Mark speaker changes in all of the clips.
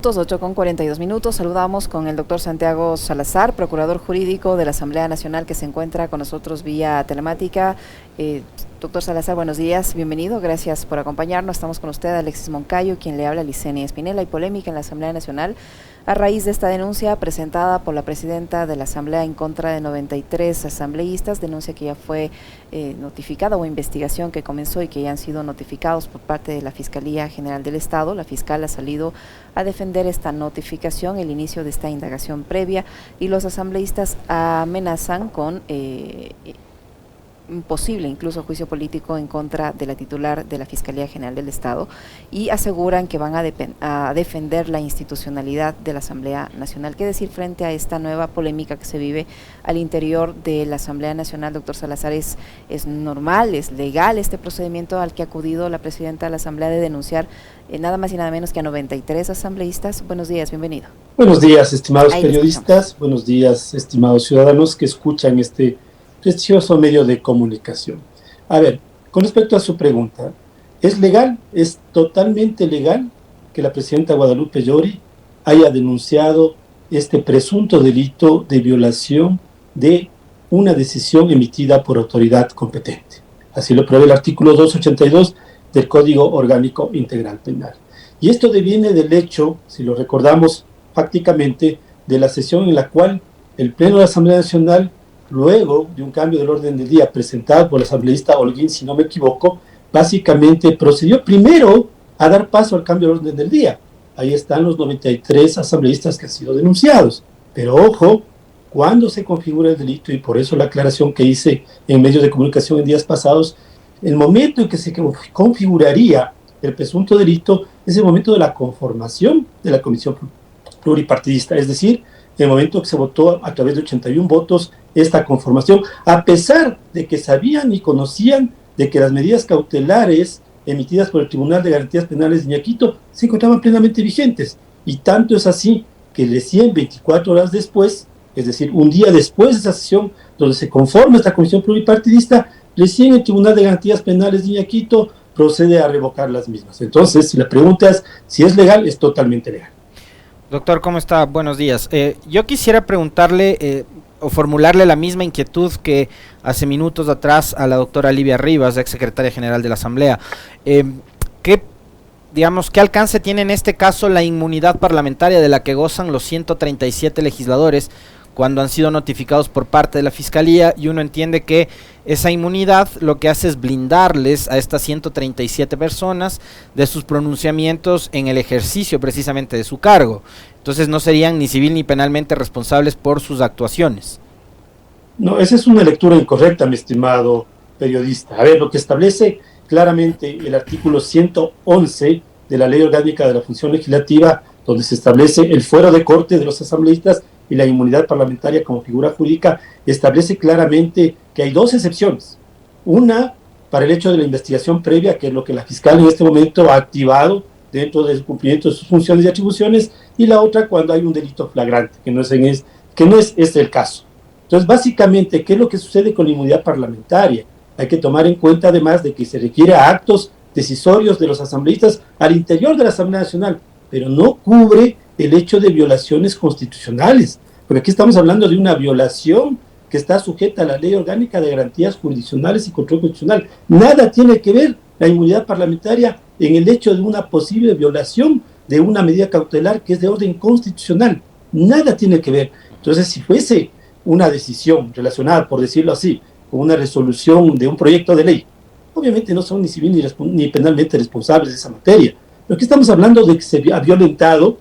Speaker 1: 8:42. Saludamos con el doctor Santiago Salazar, procurador jurídico de la Asamblea Nacional, que se encuentra con nosotros vía telemática. Doctor Salazar, buenos días, bienvenido, gracias por acompañarnos. Estamos con usted, Alexis Moncayo, quien le habla, Licenia Espinel. Hay polémica en la Asamblea Nacional a raíz de esta denuncia presentada por la presidenta de la Asamblea en contra de 93 asambleístas, denuncia que ya fue notificada, o investigación que comenzó y que ya han sido notificados por parte de la Fiscalía General del Estado. La fiscal ha salido a defender esta notificación, el inicio de esta indagación previa, y los asambleístas amenazan con un posible incluso juicio político en contra de la titular de la Fiscalía General del Estado, y aseguran que van a defender la institucionalidad de la Asamblea Nacional. ¿Qué decir frente a esta nueva polémica que se vive al interior de la Asamblea Nacional? Doctor Salazar, ¿es normal, es legal este procedimiento al que ha acudido la presidenta de la Asamblea de denunciar nada más y nada menos que a 93 asambleístas? Buenos días, bienvenido.
Speaker 2: Buenos días, estimados periodistas, buenos días, estimados ciudadanos que escuchan este prestigioso medio de comunicación. A ver, con respecto a su pregunta, ¿es legal? Es totalmente legal que la presidenta Guadalupe Llori haya denunciado este presunto delito de violación de una decisión emitida por autoridad competente. Así lo prevé el artículo 282 del Código Orgánico Integral Penal. Y esto deviene del hecho, si lo recordamos prácticamente, de la sesión en la cual el Pleno de la Asamblea Nacional, luego de un cambio del orden del día presentado por el asambleísta Holguín, si no me equivoco, básicamente procedió primero a dar paso al cambio del orden del día. Ahí están los 93 asambleístas que han sido denunciados. Pero ojo, cuando se configura el delito, y por eso la aclaración que hice en medios de comunicación en días pasados, el momento en que se configuraría el presunto delito es el momento de la conformación de la comisión pluripartidista, es decir, el momento que se votó a través de 81 votos esta conformación, a pesar de que sabían y conocían de que las medidas cautelares emitidas por el Tribunal de Garantías Penales de Iñaquito se encontraban plenamente vigentes. Y tanto es así que recién 24 horas después, es decir, un día después de esa sesión donde se conforma esta comisión pluripartidista, recién el Tribunal de Garantías Penales de Iñaquito procede a revocar las mismas. Entonces, si la pregunta es si es legal, es totalmente legal.
Speaker 3: Doctor, ¿cómo está? Buenos días. Yo quisiera preguntarle o formularle la misma inquietud que hace minutos atrás a la doctora Livia Rivas, ex secretaria general de la Asamblea. ¿Qué alcance tiene en este caso la inmunidad parlamentaria de la que gozan los 137 legisladores cuando han sido notificados por parte de la Fiscalía? Y uno entiende que esa inmunidad lo que hace es blindarles a estas 137 personas de sus pronunciamientos en el ejercicio precisamente de su cargo. Entonces no serían ni civil ni penalmente responsables por sus actuaciones.
Speaker 2: No, esa es una lectura incorrecta, mi estimado periodista. A ver, lo que establece claramente el artículo 111 de la Ley Orgánica de la Función Legislativa, donde se establece el fuero de corte de los asambleístas y la inmunidad parlamentaria como figura jurídica, establece claramente que hay dos excepciones. Una, para el hecho de la investigación previa, que es lo que la fiscal en este momento ha activado dentro del cumplimiento de sus funciones y atribuciones, y la otra cuando hay un delito flagrante, que no es este el caso. Entonces, básicamente, ¿qué es lo que sucede con la inmunidad parlamentaria? Hay que tomar en cuenta, además, de que se requiere actos decisorios de los asambleístas al interior de la Asamblea Nacional, pero no cubre el hecho de violaciones constitucionales, porque aquí estamos hablando de una violación que está sujeta a la Ley Orgánica de Garantías Jurisdiccionales y Control Constitucional. Nada tiene que ver la inmunidad parlamentaria en el hecho de una posible violación de una medida cautelar que es de orden constitucional. Nada tiene que ver. Entonces, si fuese una decisión relacionada, por decirlo así, con una resolución de un proyecto de ley, obviamente no son ni civil ni penalmente responsables de esa materia. Pero aquí estamos hablando de que se ha violentado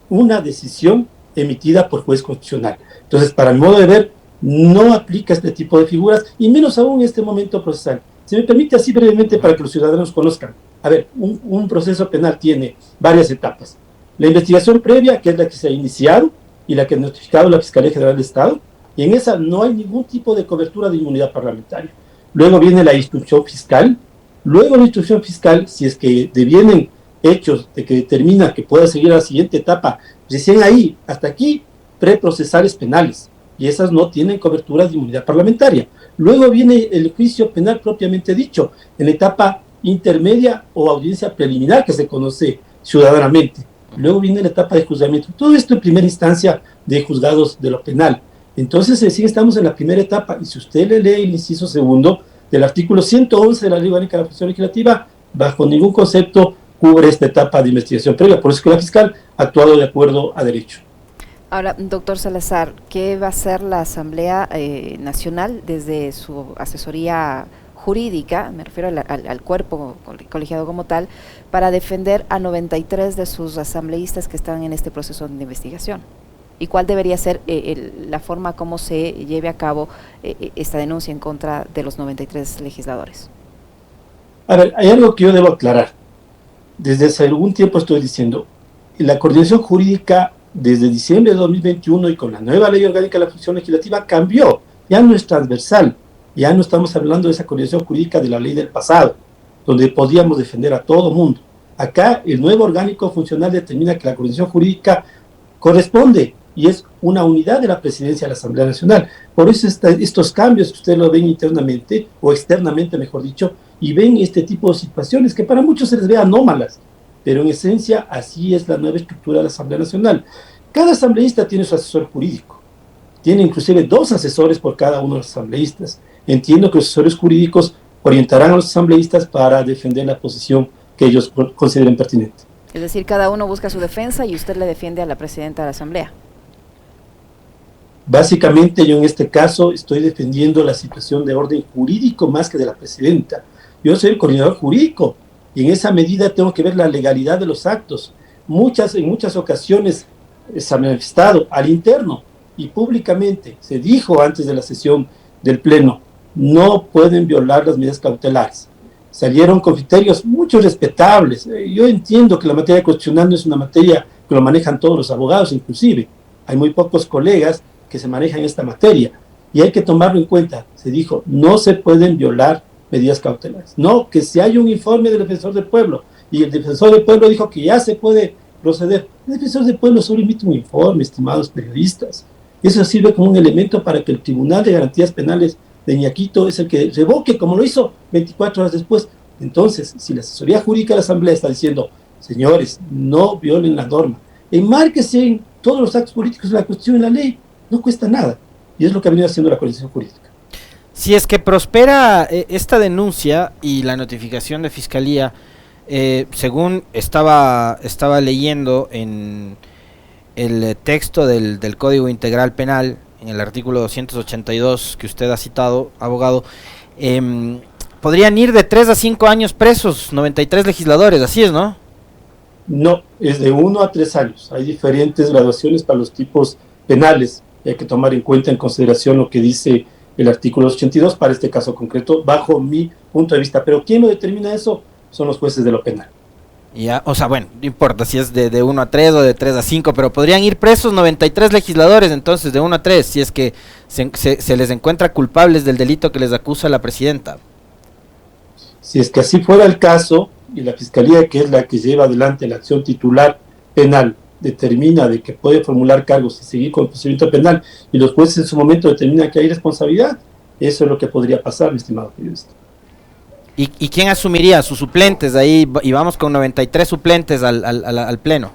Speaker 2: una decisión emitida por juez constitucional. Entonces, para mi modo de ver, no aplica este tipo de figuras, y menos aún en este momento procesal. Si me permite así brevemente para que los ciudadanos conozcan. A ver, un proceso penal tiene varias etapas. La investigación previa, que es la que se ha iniciado y la que ha notificado la Fiscalía General del Estado, y en esa no hay ningún tipo de cobertura de inmunidad parlamentaria. Luego viene la instrucción fiscal. Luego la instrucción fiscal, si es que devienen hechos de que determina que pueda seguir a la siguiente etapa, recién ahí, hasta aquí, preprocesales penales, y esas no tienen cobertura de inmunidad parlamentaria. Luego viene el juicio penal propiamente dicho, en la etapa intermedia o audiencia preliminar que se conoce ciudadanamente. luego viene la etapa de juzgamiento. Todo esto en primera instancia de juzgados de lo penal. Entonces, sí estamos en la primera etapa, y si usted le lee el inciso segundo del artículo 111 de la Ley Orgánica de la Función Legislativa, bajo ningún concepto cubre esta etapa de investigación previa. Por eso es que la fiscal ha actuado de acuerdo a derecho.
Speaker 1: Ahora, doctor Salazar, ¿qué va a hacer la Asamblea Nacional desde su asesoría jurídica, me refiero al cuerpo colegiado como tal, para defender a 93 de sus asambleístas que están en este proceso de investigación? ¿Y cuál debería ser la forma como se lleve a cabo esta denuncia en contra de los 93 legisladores?
Speaker 2: A ver, hay algo que yo debo aclarar. Desde hace algún tiempo estoy diciendo, la coordinación jurídica desde diciembre de 2021 y con la nueva Ley Orgánica de la Función Legislativa cambió, ya no es transversal, ya no estamos hablando de esa coordinación jurídica de la ley del pasado, donde podíamos defender a todo mundo. Acá el nuevo orgánico funcional determina que la coordinación jurídica corresponde y es una unidad de la presidencia de la Asamblea Nacional. Por eso estos cambios que ustedes lo ven internamente, o externamente mejor dicho, y ven este tipo de situaciones que para muchos se les ve anómalas, pero en esencia así es la nueva estructura de la Asamblea Nacional. Cada asambleísta tiene su asesor jurídico, tiene inclusive 2 asesores por cada uno de los asambleístas. Entiendo que los asesores jurídicos orientarán a los asambleístas para defender la posición que ellos consideren pertinente.
Speaker 1: Es decir, cada uno busca su defensa y usted le defiende a la presidenta de la Asamblea.
Speaker 2: Básicamente yo en este caso estoy defendiendo la situación de orden jurídico más que de la presidenta. Yo soy el coordinador jurídico y en esa medida tengo que ver la legalidad de los actos. En muchas ocasiones se ha manifestado al interno y públicamente, se dijo antes de la sesión del Pleno, no pueden violar las medidas cautelares. Salieron con criterios muchos respetables. Yo entiendo que la materia constitucional no es una materia que lo manejan todos los abogados, inclusive. Hay muy pocos colegas que se manejan esta materia y hay que tomarlo en cuenta. Se dijo, no se pueden violar medidas cautelares. No, que si hay un informe del defensor del pueblo y el defensor del pueblo dijo que ya se puede proceder. El defensor del pueblo solo emite un informe, estimados periodistas. Eso sirve como un elemento para que el Tribunal de Garantías Penales de Iñaquito es el que revoque, como lo hizo 24 horas después. Entonces, si la asesoría jurídica de la Asamblea está diciendo, señores, no violen la norma, enmárquese en todos los actos políticos de la Constitución y la ley, no cuesta nada. Y es lo que ha venido haciendo la coalición jurídica.
Speaker 3: Si es que prospera esta denuncia y la notificación de fiscalía, según estaba leyendo en el texto del Código Integral Penal, en el artículo 282 que usted ha citado, abogado, podrían ir de 3 a 5 años presos 93 legisladores, así es, ¿no?
Speaker 2: No, es de 1 a 3 años. Hay diferentes graduaciones para los tipos penales. Hay que tomar en cuenta, en consideración lo que dice el artículo 82 para este caso concreto, bajo mi punto de vista. Pero ¿quién lo determina eso? Son los jueces de lo penal.
Speaker 3: Ya, o sea, bueno, no importa si es de 1 a 3 o de 3 a 5, pero podrían ir presos 93 legisladores, entonces, de 1 a 3, si es que se les encuentra culpables del delito que les acusa la presidenta.
Speaker 2: Si es que así fuera el caso, y la Fiscalía, que es la que lleva adelante la acción titular penal, determina de que puede formular cargos y seguir con el procedimiento penal, y los jueces en su momento determinan que hay responsabilidad, eso es lo que podría pasar, mi estimado periodista.
Speaker 3: ¿Y quién asumiría sus suplentes ahí? Y vamos con 93 suplentes al Pleno.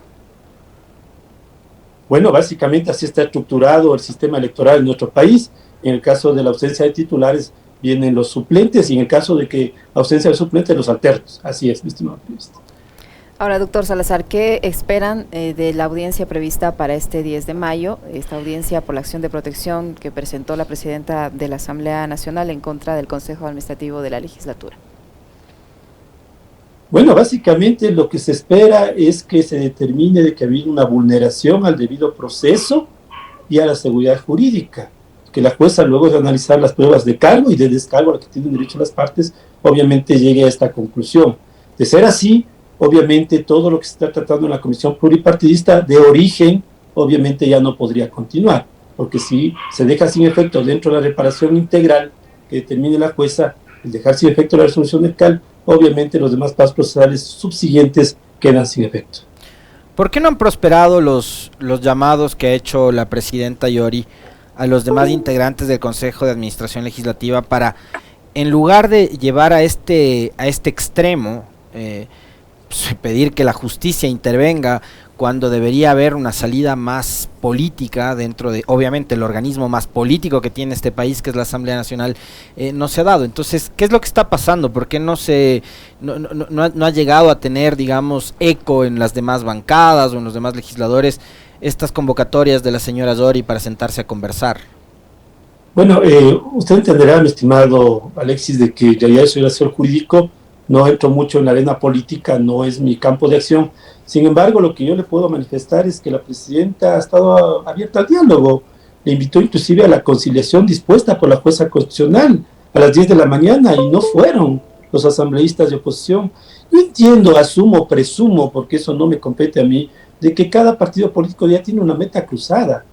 Speaker 2: Bueno, básicamente así está estructurado el sistema electoral en nuestro país. En el caso de la ausencia de titulares vienen los suplentes y en el caso de que ausencia de suplentes, los alternos. Así es, mi estimado periodista.
Speaker 1: Ahora, doctor Salazar, ¿qué esperan de la audiencia prevista para este 10 de mayo? Esta audiencia por la acción de protección que presentó la presidenta de la Asamblea Nacional en contra del Consejo Administrativo de la Legislatura.
Speaker 2: Bueno, básicamente lo que se espera es que se determine de que ha habido una vulneración al debido proceso y a la seguridad jurídica. Que la jueza, luego de analizar las pruebas de cargo y de descargo a las que tienen derecho las partes, obviamente llegue a esta conclusión. De ser así, obviamente todo lo que se está tratando en la comisión pluripartidista de origen, obviamente ya no podría continuar, porque si se deja sin efecto dentro de la reparación integral que determine la jueza, el dejar sin efecto la resolución del CAL, obviamente los demás pasos procesales subsiguientes quedan sin efecto.
Speaker 3: ¿Por qué no han prosperado los llamados que ha hecho la presidenta Yori a los demás integrantes del Consejo de Administración Legislativa para, en lugar de llevar a este extremo, pedir que la justicia intervenga cuando debería haber una salida más política dentro de, obviamente, el organismo más político que tiene este país, que es la Asamblea Nacional, no se ha dado. Entonces, ¿qué es lo que está pasando? ¿Por qué no ha llegado a tener, digamos, eco en las demás bancadas o en los demás legisladores estas convocatorias de la señora Dori para sentarse a conversar?
Speaker 2: Bueno, usted entenderá, mi estimado Alexis, de que en realidad soy asesor jurídico, no entro mucho en la arena política, no es mi campo de acción. Sin embargo, lo que yo le puedo manifestar es que la presidenta ha estado abierta al diálogo, le invitó inclusive a la conciliación dispuesta por la jueza constitucional a las 10 de la mañana y no fueron los asambleístas de oposición. Yo entiendo, asumo, presumo, porque eso no me compete a mí, de que cada partido político ya tiene una meta cruzada,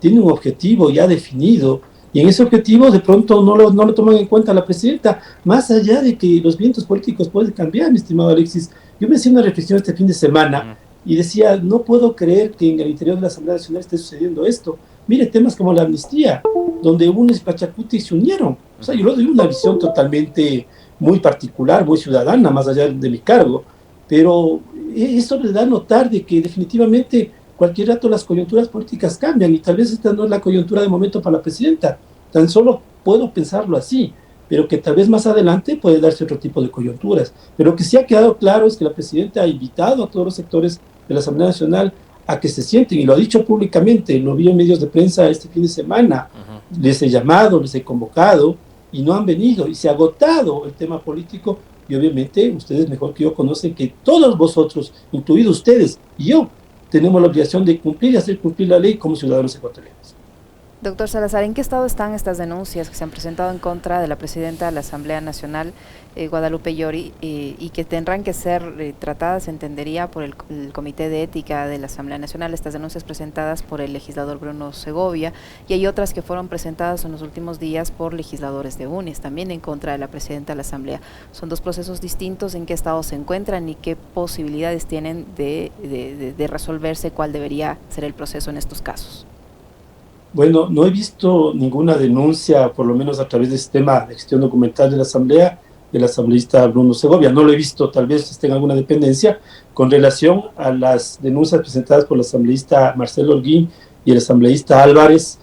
Speaker 2: tiene un objetivo ya definido, y en ese objetivo de pronto no lo toman en cuenta la presidenta, más allá de que los vientos políticos pueden cambiar, mi estimado Alexis. Yo me hacía una reflexión este fin de semana y decía, no puedo creer que en el interior de la Asamblea Nacional esté sucediendo esto. Mire, temas como la amnistía, donde UNES y Pachacuti se unieron. O sea, yo le doy una visión totalmente muy particular, muy ciudadana, más allá de mi cargo, pero eso le da a notar de que definitivamente cualquier rato las coyunturas políticas cambian y tal vez esta no es la coyuntura de momento para la presidenta. Tan solo puedo pensarlo así, pero que tal vez más adelante puede darse otro tipo de coyunturas. Pero lo que sí ha quedado claro es que la presidenta ha invitado a todos los sectores de la Asamblea Nacional a que se sienten, y lo ha dicho públicamente, lo vi en medios de prensa este fin de semana, les he llamado, les he convocado y no han venido, y se ha agotado el tema político, y obviamente ustedes mejor que yo conocen que todos vosotros, incluidos ustedes y yo, tenemos la obligación de cumplir y hacer cumplir la ley como ciudadanos ecuatorianos.
Speaker 1: Doctor Salazar, ¿en qué estado están estas denuncias que se han presentado en contra de la presidenta de la Asamblea Nacional, Guadalupe Llori, y que tendrán que ser tratadas, entendería, por el Comité de Ética de la Asamblea Nacional? Estas denuncias presentadas por el legislador Bruno Segovia, y hay otras que fueron presentadas en los últimos días por legisladores de UNES, también en contra de la presidenta de la Asamblea. Son dos procesos distintos. ¿En qué estado se encuentran y qué posibilidades tienen de resolverse? ¿Cuál debería ser el proceso en estos casos?
Speaker 2: Bueno, no he visto ninguna denuncia, por lo menos a través del sistema de gestión documental de la Asamblea, del asambleísta Bruno Segovia. No lo he visto, tal vez esté en alguna dependencia, con relación a las denuncias presentadas por el asambleísta Marcelo Holguín y el asambleísta Álvarez.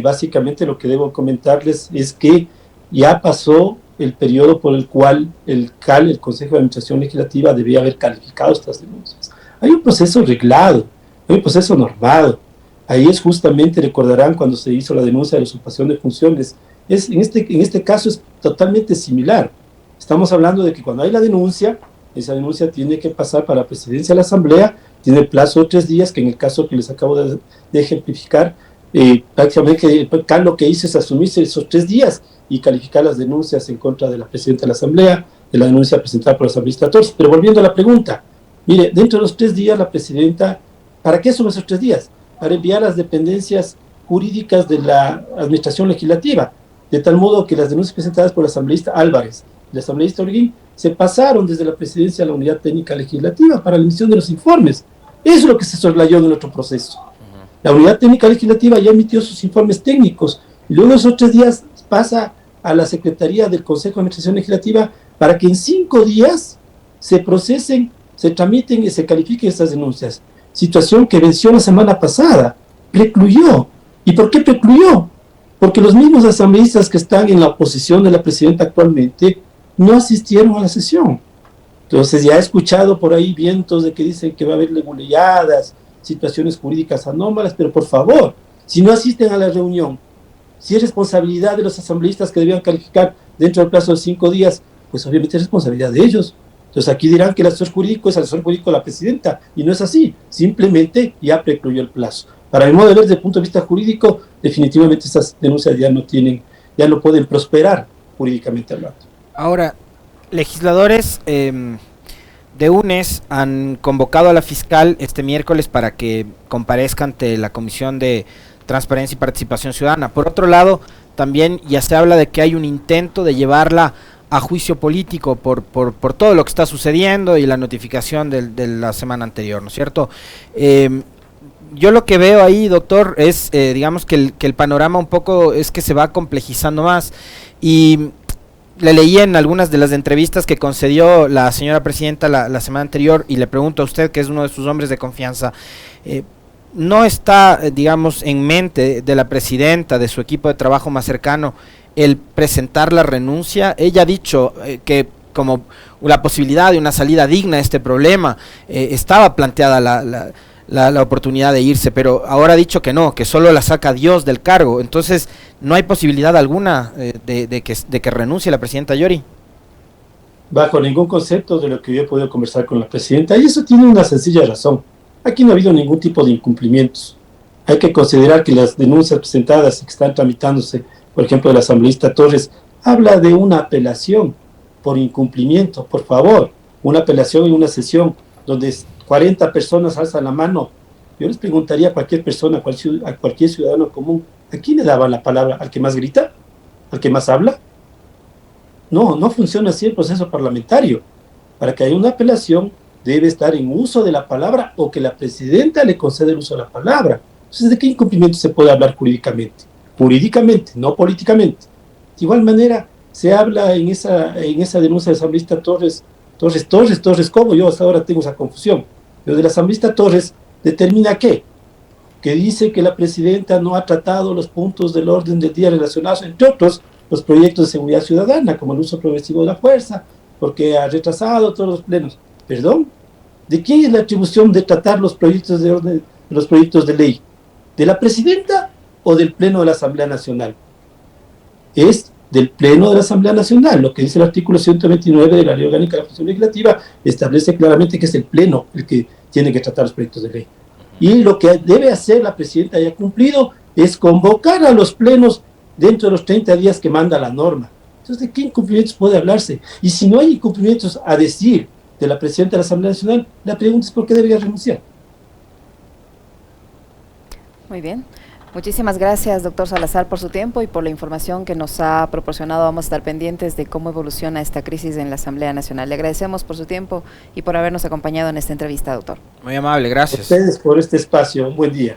Speaker 2: Básicamente lo que debo comentarles es que ya pasó el periodo por el cual el Consejo de Administración Legislativa, debía haber calificado estas denuncias. Hay un proceso reglado, hay un proceso normado. Ahí es justamente, recordarán, cuando se hizo la denuncia de la usurpación de funciones. En este caso es totalmente similar. Estamos hablando de que cuando hay la denuncia, esa denuncia tiene que pasar para la presidencia de la Asamblea, tiene plazo de 3 días, que en el caso que les acabo de ejemplificar, prácticamente lo que hizo es asumirse esos 3 días y calificar las denuncias en contra de la presidenta de la Asamblea, de la denuncia presentada por el asambleísta Torres. Pero volviendo a la pregunta, mire, dentro de los 3 días la presidenta, ¿para qué son esos 3 días? Para enviar las dependencias jurídicas de la administración legislativa, de tal modo que las denuncias presentadas por el asambleísta Álvarez y el asambleísta Holguín se pasaron desde la presidencia a la unidad técnica legislativa para la emisión de los informes. Eso es lo que se soslayó en el otro proceso. La unidad técnica legislativa ya emitió sus informes técnicos y luego esos 3 días pasa a la Secretaría del Consejo de Administración Legislativa para que en 5 días se procesen, se tramiten y se califiquen estas denuncias. Situación que venció la semana pasada, precluyó. ¿Y por qué precluyó? Porque los mismos asambleístas que están en la oposición de la presidenta actualmente no asistieron a la sesión. Entonces ya he escuchado por ahí vientos de que dicen que va a haber leguleyadas, situaciones jurídicas anómalas, pero por favor, si no asisten a la reunión, si es responsabilidad de los asambleístas que debían calificar dentro del plazo de 5 días, pues obviamente es responsabilidad de ellos. Entonces aquí dirán que el asesor jurídico es el asesor jurídico de la presidenta, y no es así, simplemente ya precluyó el plazo. Para mi modo de ver, desde el punto de vista jurídico, definitivamente estas denuncias ya no pueden prosperar jurídicamente hablando.
Speaker 3: Ahora, legisladores de UNES han convocado a la fiscal este miércoles para que comparezca ante la Comisión de Transparencia y Participación Ciudadana. Por otro lado, también ya se habla de que hay un intento de llevarla a juicio político por todo lo que está sucediendo y la notificación de la semana anterior, ¿no es cierto? Yo lo que veo ahí, doctor, es, digamos que el panorama un poco es que se va complejizando más, y le leí en algunas de las entrevistas que concedió la señora presidenta la semana anterior y le pregunto a usted, que es uno de sus hombres de confianza, ¿no está, digamos, en mente de la presidenta, de su equipo de trabajo más cercano, el presentar la renuncia? Ella ha dicho que como la posibilidad de una salida digna de este problema estaba planteada la oportunidad de irse, pero ahora ha dicho que no, que solo la saca Dios del cargo. Entonces, ¿no hay posibilidad alguna de que renuncie la presidenta Yori?
Speaker 2: Bajo ningún concepto de lo que yo he podido conversar con la presidenta, y eso tiene una sencilla razón. Aquí no ha habido ningún tipo de incumplimientos. Hay que considerar que las denuncias presentadas y que están tramitándose, por ejemplo, de la asambleísta Torres, habla de una apelación por incumplimiento. Por favor, una apelación en una sesión donde 40 personas alzan la mano. Yo les preguntaría a cualquier persona, a cualquier ciudadano común, ¿a quién le daban la palabra? ¿Al que más grita? ¿Al que más habla? No, no funciona así el proceso parlamentario. Para que haya una apelación debe estar en uso de la palabra o que la presidenta le conceda el uso de la palabra. Entonces, ¿de qué incumplimiento se puede hablar jurídicamente? Jurídicamente, no políticamente. De igual manera, se habla en esa denuncia de la asambleísta Torres, ¿cómo? Yo hasta ahora tengo esa confusión. Pero de la asambleísta Torres determina ¿qué? Que dice que la presidenta no ha tratado los puntos del orden del día relacionados, entre otros, los proyectos de seguridad ciudadana, como el uso progresivo de la fuerza, porque ha retrasado todos los plenos. ¿Perdón? ¿De quién es la atribución de tratar los proyectos de orden, los proyectos de ley? ¿De la presidenta o del Pleno de la Asamblea Nacional? Es del Pleno de la Asamblea Nacional. Lo que dice el artículo 129 de la Ley Orgánica de la Función Legislativa establece claramente que es el Pleno el que tiene que tratar los proyectos de ley. Y lo que debe hacer la presidenta, ya cumplido, es convocar a los plenos dentro de los 30 días que manda la norma. Entonces, ¿de qué incumplimientos puede hablarse? Y si no hay incumplimientos a decir de la presidenta de la Asamblea Nacional, la pregunta es ¿por qué debería renunciar?
Speaker 1: Muy bien. Muchísimas gracias, doctor Salazar, por su tiempo y por la información que nos ha proporcionado. Vamos a estar pendientes de cómo evoluciona esta crisis en la Asamblea Nacional. Le agradecemos por su tiempo y por habernos acompañado en esta entrevista, doctor.
Speaker 3: Muy amable, gracias.
Speaker 2: A ustedes por este espacio. Un buen día.